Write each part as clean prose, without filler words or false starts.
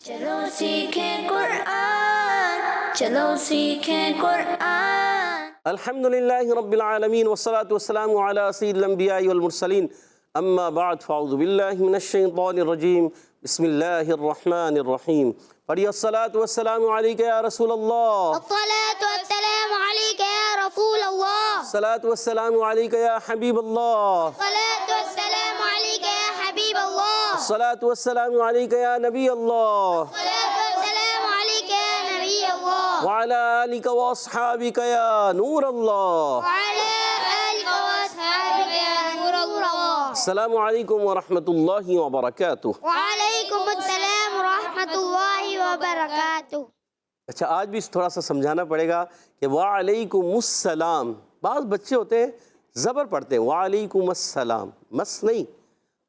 چلو سیکھیں قرآن، چلو سیکھیں قرآن۔ الحمدللہ رب العالمین والصلاة والسلام علی سید الانبیاء والمرسلین، اما بعد فاعوذ باللہ من الشیطان الرجیم، بسم اللہ الرحمن الرحیم۔ پڑھیے الصلاة والسلام علیکہ یا رسول اللہ، الصلاة والسلام علیکہ یا رسول اللہ، الصلاة والسلام علیکہ یا حبیب اللہ، الصلاة والسلام علیکہ یا حبیب اللہ، الصلاة والسلام علیکہ یا نبی اللہ، الصلاة والسلام علیکہ یا نبی اللہ، وعلی آلک واصحابک یا نور اللہ۔ وعلی آلک واصحابک یا نور اللہ۔ السلام علیکم ورحمۃ اللہ وبرکاتہ۔ وعلیکم السلام ورحمۃ اللہ وبرکاتہ۔ اچھا، آج بھی تھوڑا سا سمجھانا پڑے گا کہ وعلیکم السلام، بعض بچے ہوتے ہیں زبر پڑھتے ہیں وعلیکم السلام، مس نہیں،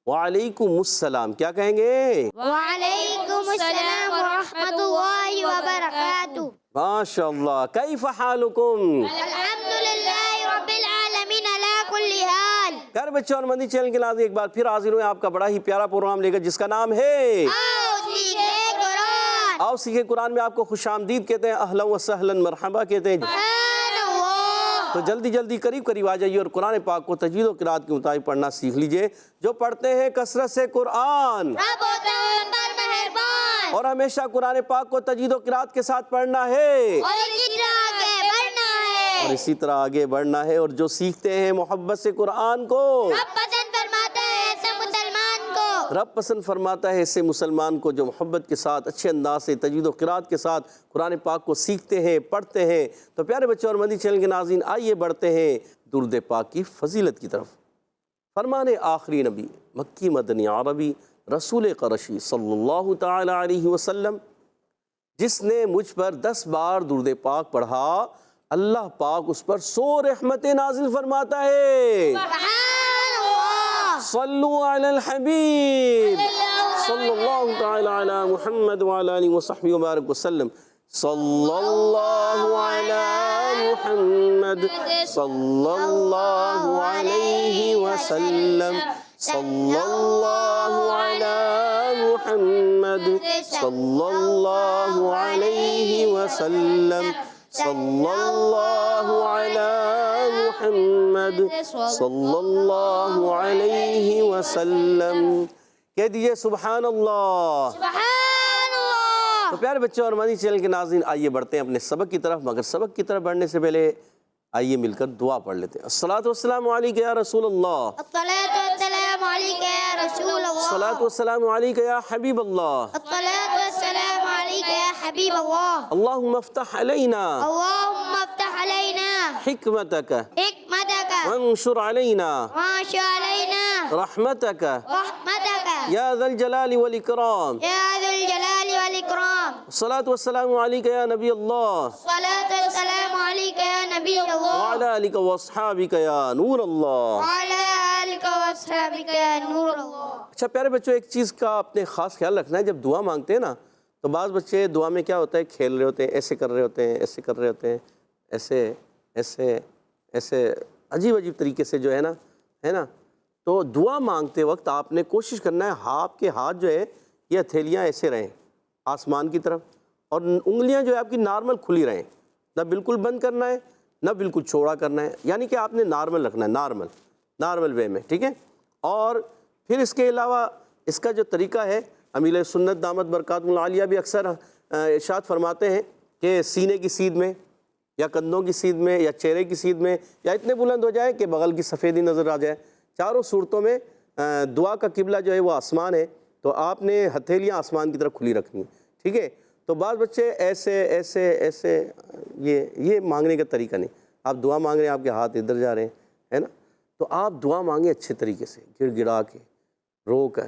وعلیکم السلام کیا کہیں گے؟ وعلیکم السلام ورحمۃ اللہ وبرکاتہ۔ ماشاء اللہ، کیف حالکم؟ الحمدللہ رب العالمین علی کل حال۔ پیارے بچوں، اور مدنی چینل کے ناظرین، ایک بار پھر حاضر ہوئے آپ کا بڑا ہی پیارا پروگرام لے کر، جس کا نام ہے آؤ سیکھیں قرآن۔ آؤ سیکھیں قرآن میں آپ کو خوش آمدید کہتے ہیں، اہلا و سہلا مرحبا کہتے ہیں۔ سبحان اللہ۔ تو جلدی جلدی قریب آ جائیے اور قرآن پاک کو تجوید و قرات کے مطابق پڑھنا سیکھ لیجئے۔ جو پڑھتے ہیں کثرت سے قرآن رب ہوتا ہے ان پر مہربان، اور ہمیشہ قرآن پاک کو تجوید و قرات کے ساتھ پڑھنا ہے اور اسی طرح آگے بڑھنا ہے، اور اسی طرح آگے بڑھنا ہے، اور جو سیکھتے ہیں محبت سے قرآن کو، رب پسند فرماتا ہے ایسے مسلمان کو، رب پسند فرماتا ہے ایسے مسلمان کو جو محبت کے ساتھ اچھے انداز سے تجوید و قرات کے ساتھ قرآن پاک کو سیکھتے ہیں، پڑھتے ہیں۔ تو پیارے بچوں اور مدنی چینل کے ناظرین، آئیے بڑھتے ہیں درود پاک کی فضیلت کی طرف۔ فرمان آخری نبی، مکی مدنی عربی، رسول قرشی صلی اللہ تعالی علیہ وسلم، جس نے مجھ پر 10 بار درود پاک پڑھا، اللہ پاک اس پر 100 رحمتیں نازل فرماتا ہے۔ سبحان اللہ۔ صلو علی الحبیب صلی اللہ تعالی علی محمد وعلی آلہ وصحبہ وبارک وسلم۔ صلی اللہ علی محمد صلی اللہ علیہ وسلم، صلی اللہ علی محمد صلی اللہ علیہ وسلم، صلی اللہ علی محمد صلی اللہ علیہ وسلم۔ کہہ دیجئے سبحان اللہ۔ سبحان اللہ۔ تو پیارے بچوں اور مدنی چینل کے ناظرین، آئیے بڑھتے ہیں اپنے سبق کی طرف، مگر سبق کی طرف بڑھنے سے پہلے آئیے مل کر دعا پڑھ لیتے ہیں۔ الصلاۃ والسلام علیکہ یا رسول اللہ، الصلاۃ والسلام علیکہ یا رسول اللہ، الصلاۃ والسلام علیکہ یا حبیب اللہ، الصلاۃ والسلام علیکہ یا حبیب اللہ۔ اللہم افتح علینا اللہم افتح علینا حکمتک حکمتک وانشر علینا وانشر علینا رحمتک رحمتک یا ذا الجلال والاکرام۔ یا ذو الجلال والاکرام۔ الصلاۃ والسلام علیکہ یا نبی اللہ، الصلاۃ والسلام علیکہ یا نبی اللہ، وعلی آلک واصحابک یا نور اللہ۔ وعلی آلک واصحابک یا نور اللہ۔ اچھا پیارے بچوں، ایک چیز کا اپنے خاص خیال رکھنا ہے، جب دعا مانگتے ہیں نا، تو بعض بچے دعا میں کیا ہوتا ہے، کھیل رہے ہوتے ہیں، ایسے کر رہے ہوتے ہیں، ایسے کر رہے ہوتے ہیں، ایسے ایسے ایسے عجیب طریقے سے جو ہے نا۔ تو دعا مانگتے وقت آپ نے کوشش کرنا ہے آپ کے ہاتھ جو ہے یہ ہتھیلیاں ایسے رہیں آسمان کی طرف، اور انگلیاں جو ہے آپ کی نارمل کھلی رہیں، نہ بالکل بند کرنا ہے نہ بالکل چوڑا کرنا ہے، یعنی کہ آپ نے نارمل رکھنا ہے، نارمل وے میں، ٹھیک ہے۔ اور پھر اس کے علاوہ اس کا جو طریقہ ہے، امیر سنت دامت برکاتہ العالیہ بھی اکثر ارشاد فرماتے ہیں کہ سینے کی سیدھ میں یا کندھوں کی سیدھ میں یا چہرے کی سیدھ میں، یا اتنے بلند ہو جائے کہ بغل کی سفیدی نظر آ جائے، چاروں صورتوں میں دعا کا قبلہ جو ہے وہ آسمان ہے، تو آپ نے ہتھیلیاں آسمان کی طرف کھلی رکھنی ہیں، ٹھیک ہے۔ تو بعض بچے ایسے ایسے ایسے یہ مانگنے کا طریقہ نہیں، آپ دعا مانگ رہے ہیں، آپ کے ہاتھ ادھر جا رہے ہیں، ہے نا۔ تو آپ دعا مانگیں اچھے طریقے سے، گڑ گڑا کے، رو کر۔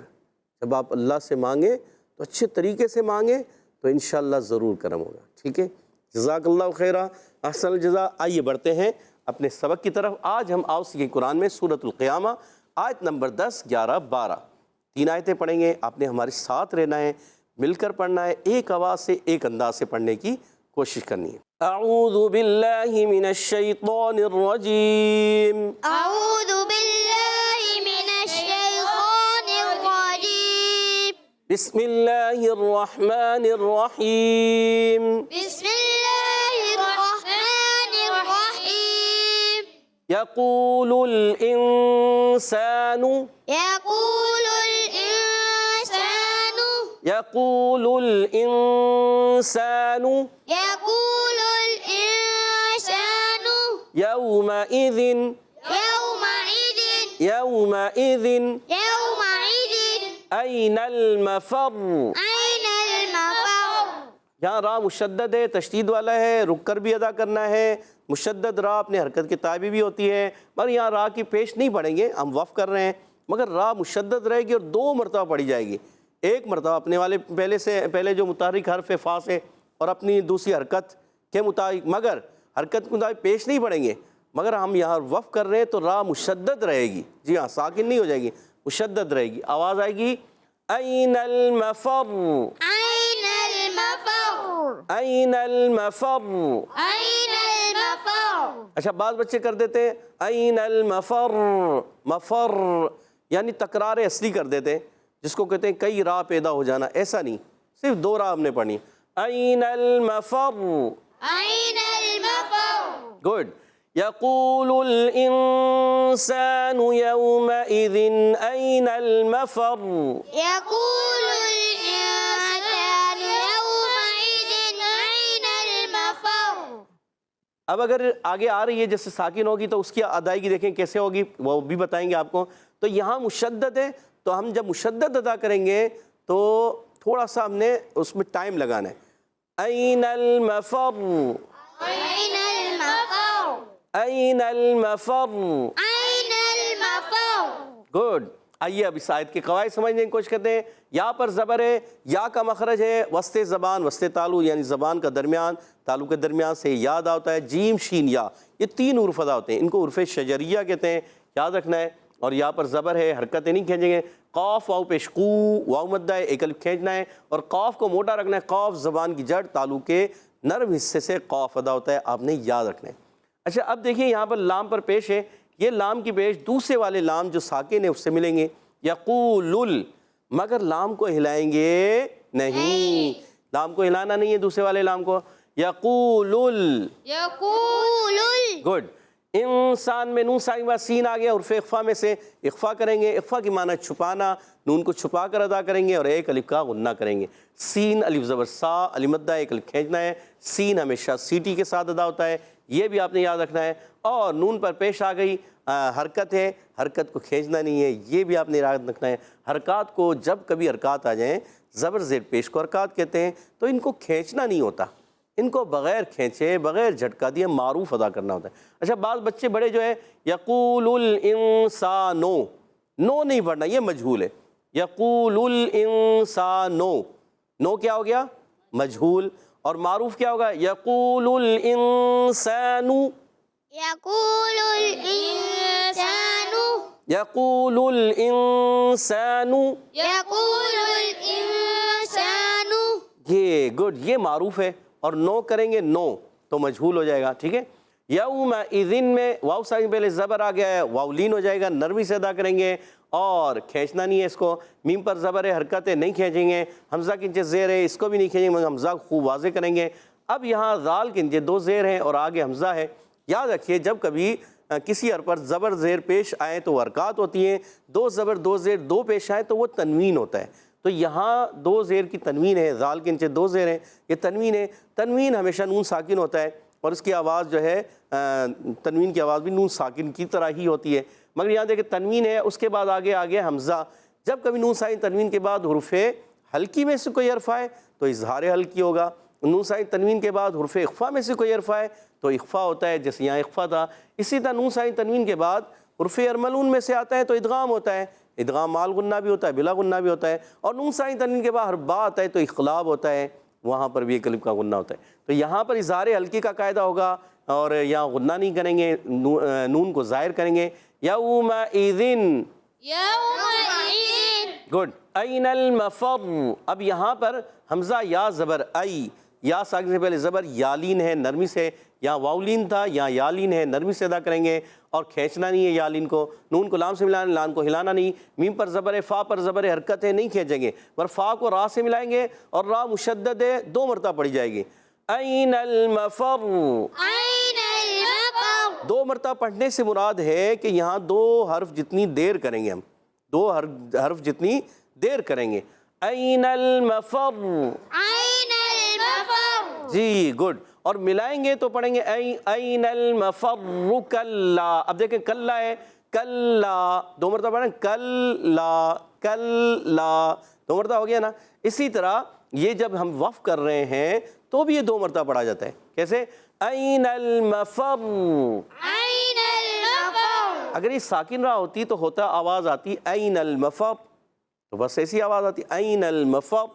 جب آپ اللہ سے مانگیں تو اچھے طریقے سے مانگیں، تو انشاءاللہ ضرور کرم ہوگا، ٹھیک ہے۔ جزاک اللہ خیرہ، احسن الجزا۔ آئیے بڑھتے ہیں اپنے سبق کی طرف۔ آج ہم آؤ سیکھیں قرآن میں سورۃ القیامہ، آیت نمبر 10، 11، 12 تین آیتیں پڑھیں گے۔ آپ نے ہمارے ساتھ رہنا ہے، مل کر پڑھنا ہے، ایک آواز سے ایک انداز سے پڑھنے کی کوشش کرنی ہے۔ اعوذ باللہ من الشیطان الرجیم، اعوذ باللہ من الشیطان الرجیم، بسم اللہ الرحمن الرحیم بسم الله الرحمن الرحيم یقول الانسان يقول الإنسان یقول الانسان يقول الإنسان یومئذ يومئذ یومئذ يومئذ این المفر. أين المفر یہاں را مشدد ہے، تشدید والا ہے، رک کر بھی ادا کرنا ہے. مشدد را اپنے حرکت کے تابع بھی ہوتی ہے، مگر یہاں را کی پیش نہیں پڑھیں گے، ہم وقف کر رہے ہیں، مگر را مشدد رہے گی اور 2 مرتبہ پڑھی جائے گی. ایک مرتبہ اپنے والے پہلے جو متحرک حرف فا سے اور اپنی دوسری حرکت کے مطابق، مگر حرکت کے مطابق پیش نہیں پڑھیں گے، مگر ہم یہاں وقف کر رہے ہیں تو را مشدد رہے گی. جی ہاں، ساکن نہیں ہو جائے گی، مشدد رہے گی. آواز آئے گی این المفر أين المفر این المفر. أين المفر اچھا بعض بچے کر دیتے ہیں این المفر، مفر یعنی تکرار اصلی کر دیتے ہیں، جس کو کہتے ہیں کئی راہ پیدا ہو جانا. ایسا نہیں، صرف 2 راہ ہم نے پڑھنی. این المفر. أين المفر گڈ. یقول الانسان یومئذ این المفر. يقول الإنسان يومئذ أين المفر اب اگر آگے آ رہی ہے جیسے ساکن ہوگی تو اس کی ادائیگی دیکھیں کیسے ہوگی، وہ بھی بتائیں گے آپ کو. تو یہاں مشدد ہے، تو ہم جب مشدد ادا کریں گے تو تھوڑا سا ہم نے اس میں ٹائم لگانا ہے. این المفر أين المفر این المفر. أين المفر گڈ. آئیے اب اس آیت کے قواعد سمجھنے کی کوشش کرتے ہیں. یا پر زبر ہے، یا کا مخرج ہے وسط زبان، وسط تالو یعنی زبان کا درمیان، تالو کے درمیان سے یاد آتا ہے. جیم شین یا، یہ 3 حروف ادا ہوتے ہیں، ان کو حروف شجریہ کہتے ہیں، یاد رکھنا ہے. اور یا پر زبر ہے، حرکتیں نہیں کھینچیں گے. قاف واو پیش قو، واو مدہ ہے، ایک الف کھینچنا ہے اور قاف کو موٹا رکھنا ہے. قاف زبان کی جڑ، تالو کے نرم حصے سے قاف ادا ہوتا ہے، آپ نے یاد رکھنا ہے. اچھا اب دیکھیں یہاں پر لام پر پیش ہے، یہ لام کی پیش دوسرے والے لام جو ساکن ہے اس سے ملیں گے. یقول، مگر لام کو ہلائیں گے نہیں، لام کو ہلانا نہیں ہے دوسرے والے لام کو. یقول. يقول گڈ. انسان میں نون ساکن بعد سین آ گیا، حرف اخفا میں سے اخفا کریں گے. اخفا کی معنی چھپانا، نون کو چھپا کر ادا کریں گے اور ایک الف کا غنہ کریں گے. سین الف زبر سا، الف مدہ ایک الف کھینچنا ہے. سین ہمیشہ سیٹی کے ساتھ ادا ہوتا ہے، یہ بھی آپ نے یاد رکھنا ہے. اور نون پر پیش آ گئی حرکت ہے، حرکت کو کھینچنا نہیں ہے، یہ بھی آپ نے یاد رکھنا ہے. حرکات کو جب کبھی حرکات آ جائیں، زبر زیر پیش کو حرکات کہتے ہیں، تو ان کو کھینچنا نہیں ہوتا، ان کو بغیر کھینچے بغیر جھٹکا دیے معروف ادا کرنا ہوتا ہے. اچھا بعض بچے بڑے جو ہے یقول الانسانو، نو نہیں پڑھنا، یہ مجہول ہے. یقول الانسانو، نو کیا ہو گیا؟ مجہول. اور معروف کیا ہوگا؟ یقول الانسانو. يقول الإنسان یقول الانسان. يقول الإنسان یہ گڈ، یہ معروف ہے. اور نو کریں گے نو تو مجہول ہو جائے گا، ٹھیک ہے. یومئذ میں واو ساکن پہلے زبر آ گیا ہے، واو لین ہو جائے گا، نرمی سے ادا کریں گے اور کھینچنا نہیں ہے اس کو. میم پر زبر ہے، حرکتیں نہیں کھینچیں گے. حمزہ کے نیچے زیر ہے، اس کو بھی نہیں کھینچیں گے مگر حمزہ خوب واضح کریں گے. اب یہاں ذال کے نیچے 2 زیر ہیں اور آگے حمزہ ہے. یاد رکھیے جب کبھی کسی حرف پر زبر زیر پیش آئے تو وہ حرکات ہوتی ہیں. 2 زبر 2 زیر 2 پیش آئے تو وہ تنوین ہوتا ہے. تو یہاں 2 زیر کی تنوین ہے، ذال کے نیچے 2 زیر ہیں، یہ تنوین ہے. تنوین ہمیشہ نون ساکن ہوتا ہے اور اس کی آواز جو ہے تنوین کی آواز بھی نون ساکن کی طرح ہی ہوتی ہے. مگر یہاں دیکھیں تنوین ہے، اس کے بعد آگے حمزہ. جب کبھی نون ساکن تنوین کے بعد حروف ہلکی میں سے کوئی حرف آئے تو اظہار ہلکی ہوگا. نون ساکن تنوین کے بعد حروف اخفا میں سے کوئی حرف آئے تو اخفا ہوتا ہے، جیسے یہاں اخفا تھا. اسی طرح نون ساکن تنوین کے بعد حروف ارملون میں سے آتا ہے تو ادغام ہوتا ہے. ادغام مال غنہ بھی ہوتا ہے، بلا غنہ بھی ہوتا ہے. اور نون ساکن تنوین کے بعد حرف با آتا ہے تو اخلاب ہوتا ہے، وہاں پر بھی ایک الف کا غنہ ہوتا ہے. تو یہاں پر اظہار ہلکی کا قاعدہ ہوگا اور یہاں غنہ نہیں کریں گے، نون کو ظاہر کریں گے. یومئذ. يومئذ گڈ. این المفر. اب یہاں پر حمزہ یا زبر ای، یا ساکن سے پہلے زبر، یالین ہے نرمی سے، یہاں واولین تھا یہاں یالین ہے نرمی سے ادا کریں گے، اور کھینچنا نہیں ہے یالین کو، نون کو لام سے ملانا، لام کو ہلانا نہیں، میم پر زبر ہے، فا پر زبر ہے، حرکت ہے نہیں کھینچیں گے، پر فا کو را سے ملائیں گے اور را مشدد ہے 2 مرتبہ پڑھی جائے گی، این المفر، أين المفر 2 مرتبہ پڑھنے سے مراد ہے کہ یہاں 2 حرف جتنی دیر کریں گے ہم، 2 حرف جتنی دیر کریں گے، این المفر، أين المفر جی گڈ، اور ملائیں گے تو پڑھیں گے این المفر کلا، اب دیکھیں کلا ہے، کلا 2 مرتبہ پڑھیں، کلا کلا 2 مرتبہ ہو گیا نا، اسی طرح یہ جب ہم وقف کر رہے ہیں تو بھی یہ 2 مرتبہ پڑھا جاتا ہے، کیسے؟ این المفر، أين المفر اگر یہ ساکن راہ ہوتی تو ہوتا آواز آتی این المفر، تو بس ایسی آواز آتی این المفر،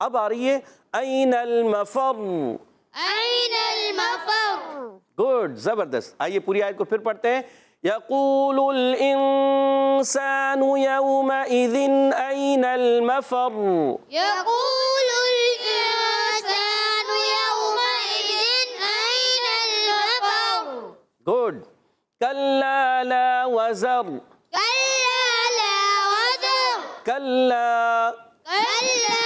اب آ رہی ہے این المفر، أين المفر گڈ، زبردست، آئیے پوری آیت کو پھر پڑھتے ہیں، یقول الانسان یومئذ این المفر، يقول الإنسان يومئذ أين المفر گڈ، کلا لا وزر، كلا لا وزر کلا كلا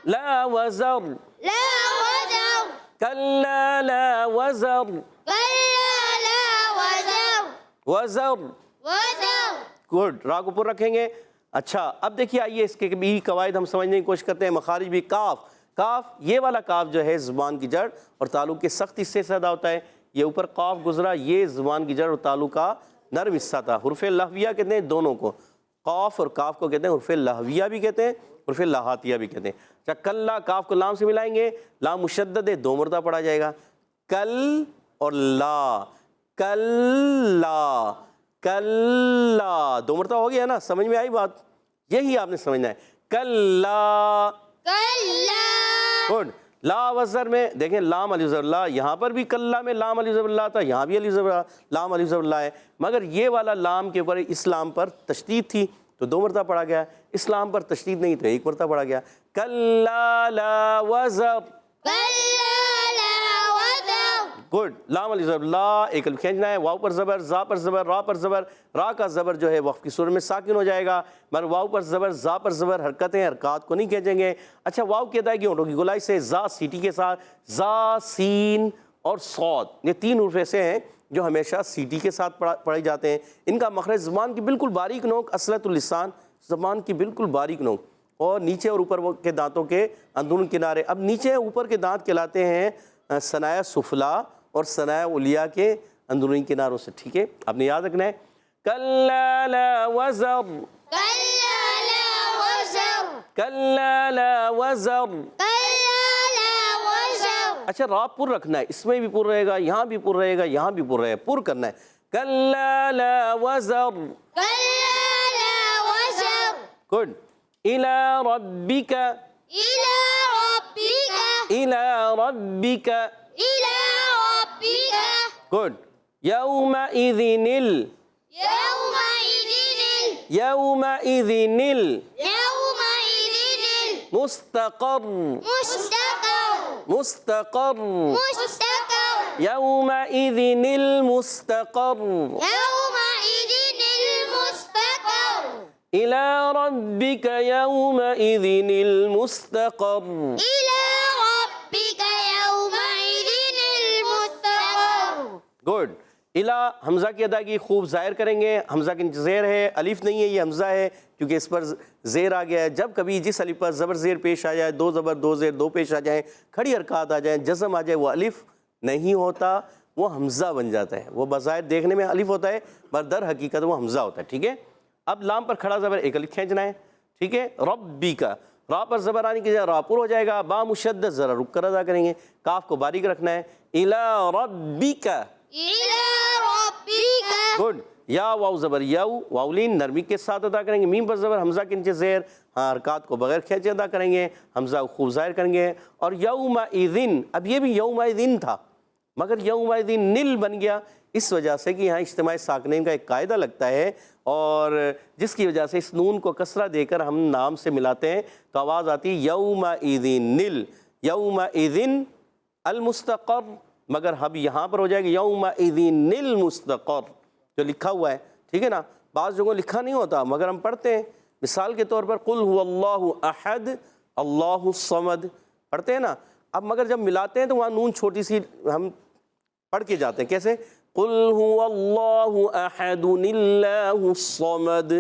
لا وزر، لا وزر کلا لا وزر، كلا لا وزر وزر، وزر گڈ، را کو پر رکھیں گے۔ اچھا اب دیکھیے آئیے اس کے بھی قواعد ہم سمجھنے کی کوشش کرتے ہیں، مخارج بھی، کاف، کاف یہ والا کاف جو ہے زبان کی جڑ اور تعلق کے سخت حصے سے ادا ہوتا ہے، یہ اوپر قاف گزرا یہ زبان کی جڑ اور تعلق کا نرم حصہ تھا، حروف لہویہ کہتے ہیں دونوں کو، قاف اور کاف کو کہتے ہیں حروف لہویہ بھی کہتے ہیں، حروف لاحاتیہ بھی کہتے ہیں۔ اچھا کلا، کاف کو لام سے ملائیں گے، لام مشدد ہے 2 مرتبہ پڑھا جائے گا، کل اور لا، کلا کلا 2 مرتبہ ہو گیا نا، سمجھ میں آئی بات؟ یہی آپ نے سمجھنا ہے، کلا، كلا گڈ، لا وزر میں دیکھیں لام علی زبر لا، یہاں پر بھی کلا میں لام علی زبر لا تھا، یہاں بھی لام علی زبر لا ہے، مگر یہ والا لام کے اوپر اس لام پر تشدید تھی تو 2 مرتبہ پڑھا گیا، اس لام پر تشدید نہیں تو 1 مرتبہ پڑھا گیا، کلا لا وزر، كلا لا وزر گڈ، لام علی زبر لا، ایک الف کھینچنا ہے، واو پر زبر، زا پر زبر، را پر زبر، را کا زبر جو ہے وقف کی صورت میں ساکن ہو جائے گا، مگر واو پر زبر، زا پر زبر، حرکتیں حرکات کو نہیں کھینچیں گے۔ اچھا واو کی ادائیگی ہونٹوں کی گولائی سے، زا سیٹی کے ساتھ، زا، سین اور صاد، یہ 3 حروف ایسے ہیں جو ہمیشہ سیٹی کے ساتھ پڑھے جاتے ہیں، ان کا مخرج زبان کی بالکل باریک نوک، اصلۃ اللسان، زبان کی بالکل باریک نوک، اور نیچے اور اوپر کے دانتوں کے اندرون کنارے، اب نیچے اوپر کے دانت کہلاتے ہیں ثنایا سفلا اور ثنایا علیٰ کے اندرونی کناروں سے، ٹھیک ہے؟ آپ نے یاد رکھنا ہے، کلا لا وزر، كلا لا وزر کلا لا وزر، كلا لا وزر اچھا را پر رکھنا ہے، اس میں بھی پر رہے گا، یہاں بھی پر رہے گا، یہاں بھی پر رہے گا، پر کرنا ہے، کلا لا وزر، كلا لا وزر گڈ، الی ربک، إلى ربك الی ربک، إلى ربك گڈ، یومئذ يومئذ مستقر، مستقر مستقر، مستقر یومئذ المستقر، يومئذ المستقر إلى ربك يومئذ المستقر، إلى ربك يومئذ المستقر گڈ، الا حمزہ کی ادائیگی خوب ظاہر کریں گے، حمزہ کی نیچے زیر ہے، الف نہیں ہے، یہ حمزہ ہے کیونکہ اس پر زیر آ گیا ہے، جب کبھی جس الف پر زبر زیر پیش آ جائے، 2 زبر 2 زیر 2 پیش آ جائیں، کھڑی حرکات آ جائیں، جزم آ جائے، وہ الف نہیں ہوتا، وہ حمزہ بن جاتا ہے، وہ بظاہر دیکھنے میں الف ہوتا ہے پر در حقیقت وہ حمزہ ہوتا ہے، ٹھیک ہے؟ اب لام پر کھڑا زبر ایک الف کھینچنا ہے، ٹھیک ہے؟ ربی کا، را پر زبر آنے کی جگہ را پر ہو جائے گا، با مشدد ذرا رک کر ادا کریں گے، کاف کو باریک رکھنا ہے، الی ربک، إلى ربك گڈ، یا واو زبر یاو، واولین نرمی کے ساتھ ادا کریں گے، میم پر زبر، حمزہ کے نیچے زیر، ہاں حرکات کو بغیر کھینچے ادا کریں گے، حمزہ کو خوب ظاہر کریں گے، اور یومئذ، اب یہ بھی یومئذ تھا مگر یومئذ نل بن گیا، اس وجہ سے کہ یہاں اجتماع ساکنین کا ایک قاعدہ لگتا ہے، اور جس کی وجہ سے اس نون کو کسرہ دے کر ہم نام سے ملاتے ہیں تو آواز آتی ہے یومئذ نل، یومئذ المستقر، مگر اب یہاں پر ہو جائے گا یومئذ المستقر جو لکھا ہوا ہے، ٹھیک ہے نا. بعض جگہوں لکھا نہیں ہوتا مگر ہم پڑھتے ہیں. مثال کے طور پر قل هو اللہ احد اللہ الصمد پڑھتے ہیں نا. اب مگر جب ملاتے ہیں تو وہاں نون چھوٹی سی ہم پڑھ کے جاتے ہیں. کیسے؟ قل هو اللہ احد اللہ الصمد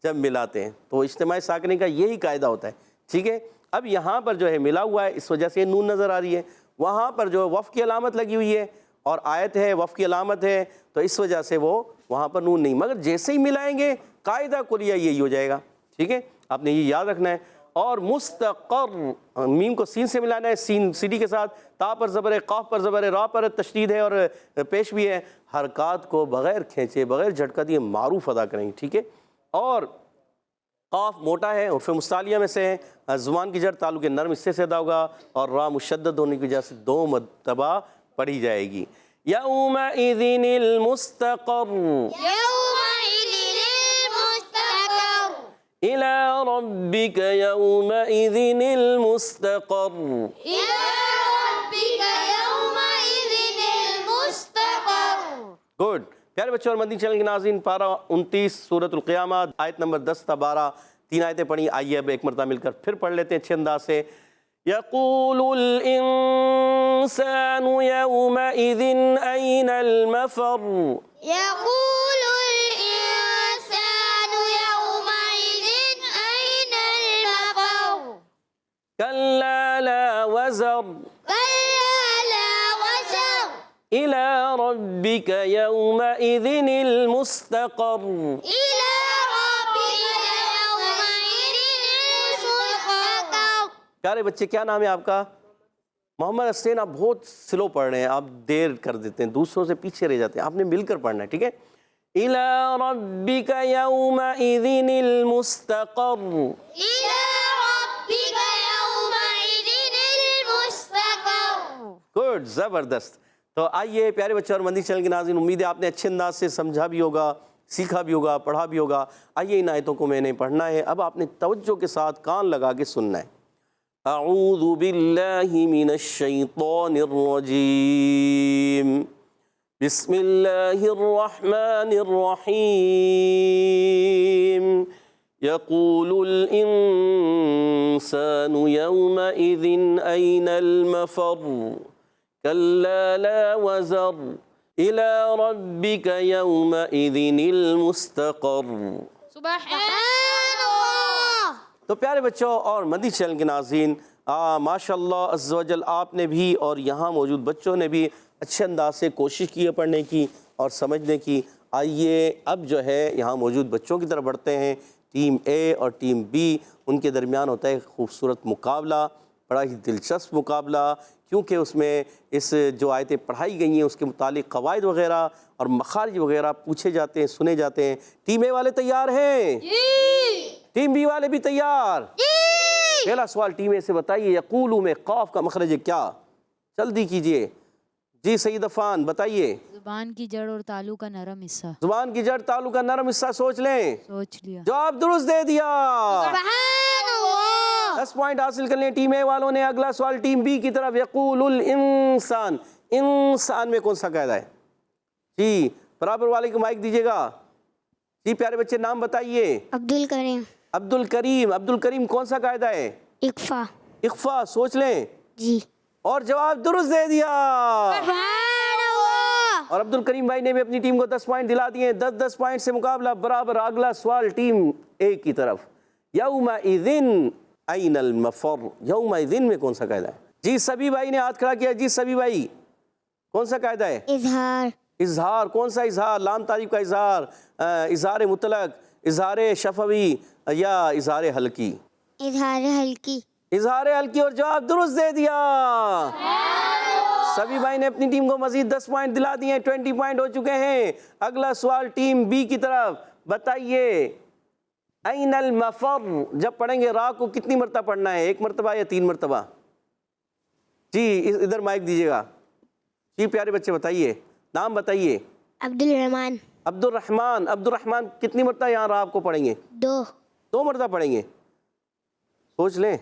جب ملاتے ہیں تو اجتماع ساکنین کا یہی قاعدہ ہوتا ہے. ٹھیک ہے. اب یہاں پر جو ہے ملا ہوا ہے اس وجہ سے نون نظر آ رہی ہے. وہاں پر جو وقف کی علامت لگی ہوئی ہے اور آیت ہے وقف کی علامت ہے تو اس وجہ سے وہ وہاں پر نون نہیں، مگر جیسے ہی ملائیں گے قاعدہ کلیہ یہی ہو جائے گا. ٹھیک ہے، آپ نے یہ یاد رکھنا ہے. اور مستقر، میم کو سین سے ملانا ہے، سین سیدھی کے ساتھ، تا پر زبر ہے، قاف پر زبر ہے، را پر تشدید ہے اور پیش بھی ہے. حرکات کو بغیر کھینچے بغیر جھٹکا دیے معروف ادا کریں. ٹھیک ہے. اور قاف موٹا ہے عرف مستعلیہ میں سے ہے، زبان کی جڑ تعلق نرم حصے سے ادا ہوگا اور را مشدد ہونے کی وجہ سے 2 مرتبہ پڑھی جائے گی. یومئذ المستقر يومئذ المستقر إلى ربك يومئذ المستقر. إلى ربك يومئذ المستقر. گڈ. پیارے بچوں اور مدنی چینل کے ناظرین، پارہ 29 سورۃ القیامہ آیت نمبر 10 تا 12 3 آیتیں پڑھی. آئیے اب ایک مرتبہ مل کر پھر پڑھ لیتے ہیں اچھے انداز سے. یقول الانسان یومئذ این المفر. يقول الإنسان يومئذ أين المفر. كلا لا وزر كلا لا وزر إلى ربك يومئذ المستقر. إلى ربك يومئذ المستقر. پیارے بچے کیا نام ہے آپ کا؟ محمد حسین. آپ بہت سلو پڑھ رہے ہیں، آپ دیر کر دیتے ہیں، دوسروں سے پیچھے رہ جاتے ہیں. آپ نے مل کر پڑھنا ہے. ٹھیک ہے. إلى ربك يومئذ المستقر. إلى ربك يومئذ المستقر. گڈ، زبردست. تو آئیے پیارے بچے اور مدنی چینل کے ناظرین، امید ہے آپ نے اچھے انداز سے سمجھا بھی ہوگا، سیکھا بھی ہوگا، پڑھا بھی ہوگا. آئیے ان آیتوں کو میں نے پڑھنا ہے. اب آپ نے توجہ کے ساتھ کان لگا کے سننا ہے. اعوذ باللہ من الشیطان الرجیم، بسم اللہ الرحمن الرحیم. یقول الانسان یومئذ این المفر. كلا لا وزر إلى ربك يومئذ المستقر. سبحان اللہ. تو پیارے بچوں اور مدنی چینل کے ناظرین، ماشاء اللہ عز و جل آپ نے بھی اور یہاں موجود بچوں نے بھی اچھے انداز سے کوشش کی ہے پڑھنے کی اور سمجھنے کی. آئیے اب جو ہے یہاں موجود بچوں کی طرف بڑھتے ہیں. ٹیم اے اور ٹیم بی، ان کے درمیان ہوتا ہے خوبصورت مقابلہ، بڑا ہی دلچسپ مقابلہ، کیونکہ اس میں اس جو آیتیں پڑھائی گئی ہیں اس کے متعلق قواعد وغیرہ اور مخارج وغیرہ پوچھے جاتے ہیں، سنے جاتے ہیں. ٹیم اے والے تیار ہیں؟ ٹیم بی والے بھی تیار؟ پہلا سوال ٹیم اے سے بتائیے، یقولو میں قاف کا مخرج کیا؟ جلدی کیجئے. جی سعید عفان بتائیے. زبان کی جڑ اور تالو کا نرم حصہ. زبان کی جڑ تالو کا نرم حصہ. سوچ لیں. سوچ لیا. جواب درست دے دیا. سبحان اللہ. 10 پوائنٹ حاصل کر لیں ٹیم اے والوں نے. اگلا سوال ٹیم بی کی طرف. یقول الانسان، انسان میں کون سا قاعدہ ہے؟ جی برابر والے کو مائک دیجیے گا. جی پیارے بچے نام بتائیے. عبد الکریم. عبد الکریم. عبد الکریم کون سا قاعدہ ہے؟ اقفا. اخفا. سوچ لیں. جی. اور جواب درست دے دیا. سبحان اللہ. اور عبد الکریم بھائی نے بھی اپنی ٹیم کو 10 پوائنٹ دلا دیے. 10 پوائنٹ سے مقابلہ برابر. اگلا سوال ٹیم اے کی طرف. یومئذ این المفر. یومئذ میں کون سا قاعدہ ہے؟ جی سبھی بھائی نے ہاتھ کھڑا کیا. جی سبھی بھائی کون سا قاعدہ ہے؟ اظہار. اظہار. کون سا اظہار؟ لام تعریف کا اظہار، اظہار مطلق، اظہار شفوی یا اظہار حلقی؟ اظہار ہلکی. اظہار حلقی. اور جواب درست دے دیا. سبھی بھائی نے اپنی ٹیم کو مزید 10 پوائنٹ دلا دیے. 20 پوائنٹ ہو چکے ہیں. اگلا سوال ٹیم بی کی طرف. بتائیے این المفر جب پڑھیں گے را کو کتنی مرتبہ پڑھنا ہے؟ 1 مرتبہ یا 3 مرتبہ؟ جی ادھر مائک دیجیے گا. جی پیارے بچے بتائیے، نام بتائیے. عبد الرحمن. عبد الرحمن. عبد الرحمن کتنی مرتبہ یہاں را آپ کو پڑھیں گے؟ 2 مرتبہ پڑھیں گے. سوچ لیں.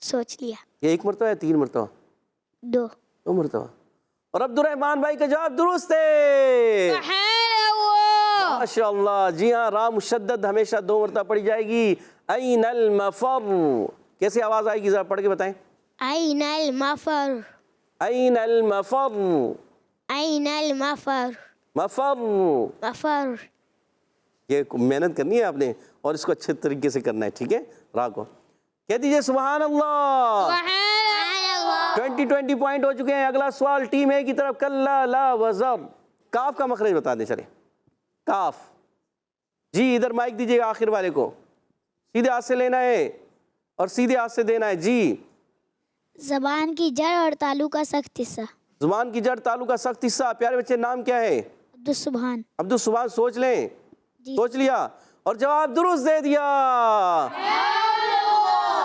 سوچ لیا. یہ 1 مرتبہ یا 3 مرتبہ؟ دو. دو مرتبہ. اور عبد الرحمان بھائی کا جواب درست ہے. ماشاء اللہ. جی ہاں، را مشدد ہمیشہ دو مرتبہ پڑھی جائے گی. این المفر. کیسے آواز آئے گی ذرا پڑھ کے بتائیں. أين المفر؟ این المفر. أين المفر؟ مفر. مفر. یہ محنت کرنی ہے آپ نے اور اس کو اچھے طریقے سے کرنا ہے. ٹھیک ہے. را کو کہہ دیجئے سبحان اللہ. 20 پوائنٹ ہو چکے ہیں. اگلا سوال ٹیم اے کی طرف. کلا لا وزر. کاف کا مخرج بتا دیں. چلیں کاف. جی ادھر مائک دیجئے گا آخر والے کو. سیدھے ہاتھ سے لینا ہے اور سیدھے ہاتھ سے دینا ہے. جی. زبان کی جڑ اور تالو کا سخت حصہ. زبان کی جڑ تالو کا سخت حصہ. پیارے بچے نام کیا ہے؟ عبدالسبحان. عبدالسبحان. سوچ لیں. جی. سوچ لیا اور جواب درست دے دیا.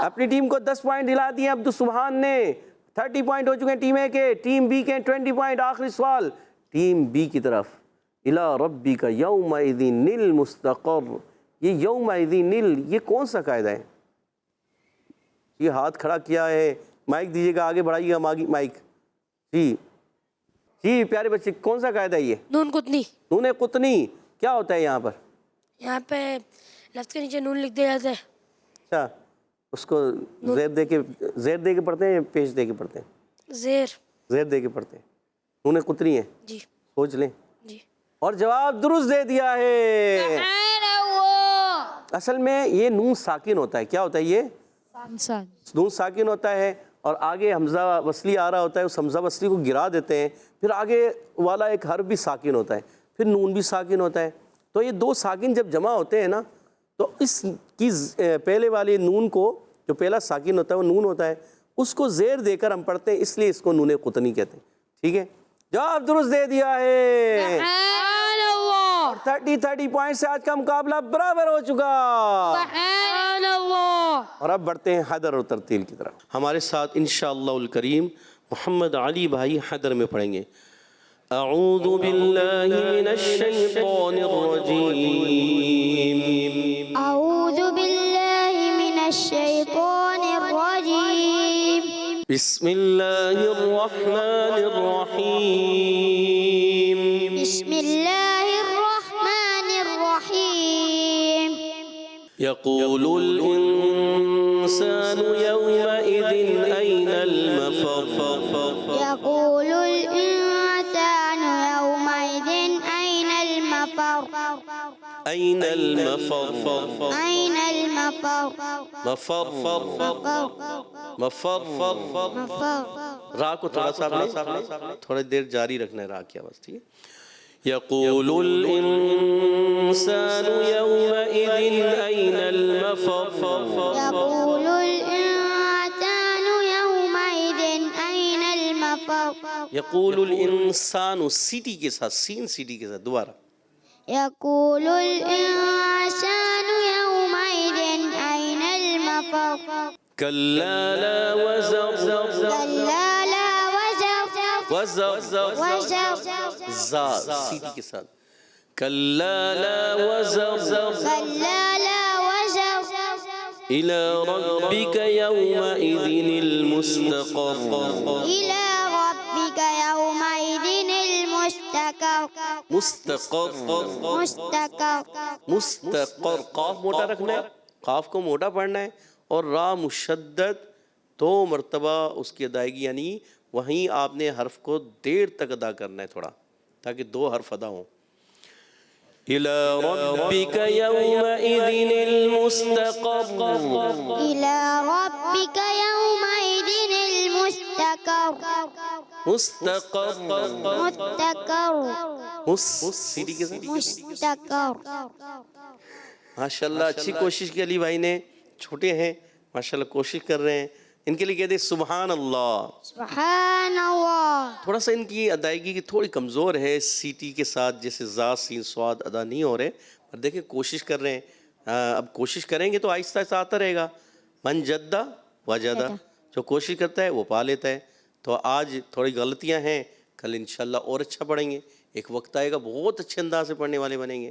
اپنی ٹیم کو 10 پوائنٹ دلا دیے عبدالسبحان نے. 30 پوائنٹ ہو چکے ہیں ٹیم اے کے. ٹیم بی کے 20 پوائنٹ. آخری سوال ٹیم بی کی طرف. اِلیٰ رَبِّکَ یَوْمَئِذٍ الْمُسْتَقَرُّ. یہ یومئذ یہ کون سا قاعدہ ہے؟ یہ ہاتھ کھڑا کیا ہے. مائک دیجیے گا, آگے بڑھائیے گا مائک. جی جی پیارے بچے, کون سا قاعدہ ہے یہ؟ نون قطنی. نون قطنی کیا ہوتا ہے یہاں پر؟ یہاں پہ لفظ کے نیچے نون لکھ دیا جاتا ہے. اچھا, اس کو زیر دے کے پڑھتے ہیں, پیش دے کے پڑھتے ہیں؟ زیر دے کے پڑھتے ہیں. نون قطنی ہے. جی. سوچ لیں. جی. اور جواب درست دے دیا ہے. اصل میں یہ نون ساکن ہوتا ہے. کیا ہوتا ہے یہ؟ نون ساکن ہوتا ہے اور آگے حمزہ وصلی آ رہا ہوتا ہے. اس حمزہ وصلی کو گرا دیتے ہیں, پھر آگے والا ایک حرف بھی ساکن ہوتا ہے, پھر نون بھی ساکن ہوتا ہے. تو یہ دو ساکن جب جمع ہوتے ہیں نا, تو اس کی پہلے والے نون کو, جو پہلا ساکن ہوتا ہے وہ نون ہوتا ہے, اس کو زیر دے کر ہم پڑھتے ہیں, اس لیے اس کو نون قطنی کہتے ہیں. ٹھیک ہے, جواب درست دے دیا ہے. 30 پوائنٹ سے آج کا مقابلہ برابر ہو چکا. اور اب بڑھتے ہیں حیدر اور ترتیل کی طرف. ہمارے ساتھ انشاءاللہ الکریم محمد علی بھائی حیدر میں پڑھیں گے. اعوذ باللہ من الشیطان الرجیم. أعوذ بالله من الشيطان الرجيم. بسم اللہ الرحمن الرحیم. بسم الله الرحمن الرحيم. يقول الإنسان يومئذ أين المفر. يقول الإنسان يومئذ أين المفر. أين المفر. أين المفر. مفر. مفر. مفر. را کو تھوڑا سا تھوڑی دیر جاری رکھنا ہے را کی آواز. ٹھیک ہے. يقول الإنسان يومئذ أين المفر. يقول الإنسان يومئذ أين المفر. يقول الإنسان سیٹی کے ساتھ, سین سیٹی کے ساتھ دوبارہ. يقول الإنسان يومئذ أين المفر. كلا لا وزر. كلا لا وزر. وزر. وزر. زا سیٹی کے ساتھ. كلا لا وزر. كلا لا وزر. إلى ربك يومئذ المستقر. إلى ربك يومئذ المستقر. مستقر. مستقر. مستقر. قاف موٹا رکھنا ہے, قاف کو موٹا پڑھنا ہے, اور را مشدد 2 مرتبہ اس کی ادائیگی, یعنی وہیں آپ نے حرف کو دیر تک ادا کرنا ہے تھوڑا, تاکہ 2 حرف ادا ہوں. إلى ربك يومئذ المستقر. إلى ربك يومئذ المستقر. مستقر. مستقر. سیٹی کے ساتھ. مستقر. ماشاءاللہ اچھی کوشش کی علی بھائی نے, چھوٹے ہیں ماشاءاللہ کوشش کر رہے ہیں. ان کے لیے کہتے ہیں سبحان اللہ. سبحان اللہ. تھوڑا سا ان کی ادائیگی کی تھوڑی کمزور ہے, سیٹی کے ساتھ جیسے زا سین سواد ادا نہیں ہو رہے, پر دیکھیں کوشش کر رہے ہیں. اب کوشش کریں گے تو آہستہ آہستہ آتا رہے گا. من جدہ وجدہ, جو کوشش کرتا ہے وہ پا لیتا ہے. تو آج تھوڑی غلطیاں ہیں, کل انشاءاللہ اور اچھا پڑھیں گے. ایک وقت آئے گا بہت اچھے انداز سے پڑھنے والے بنیں گے.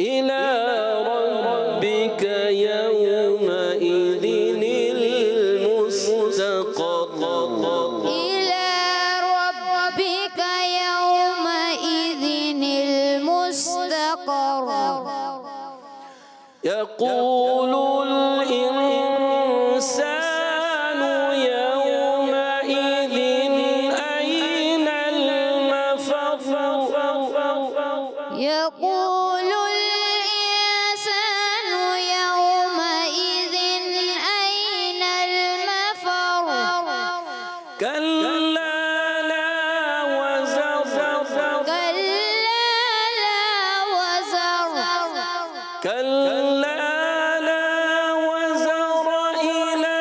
إلى ربك يومئذ المستقر. إلى ربك يومئذ المستقر. يقول الإنسان يومئذ أين المفر. يقول الإنسان يومئذ أين المفر. كلا لا وزر. كلا لا وزر. كلا لا وزر إلى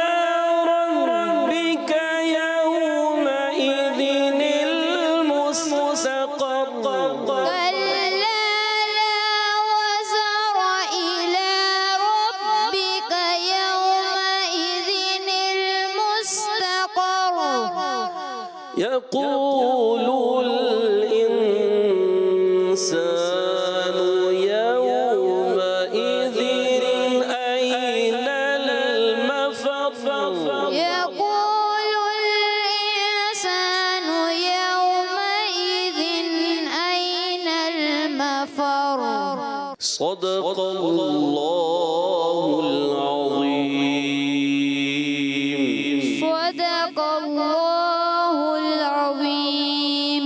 ربك يومئذ المستقر. كلا لا وزر إلى ربك يومئذ المستقر. يقول الإنسان يومئذ أين المفر. يقول الإنسان يومئذ أين المفر. صدق الله العظيم. صدق الله العظيم.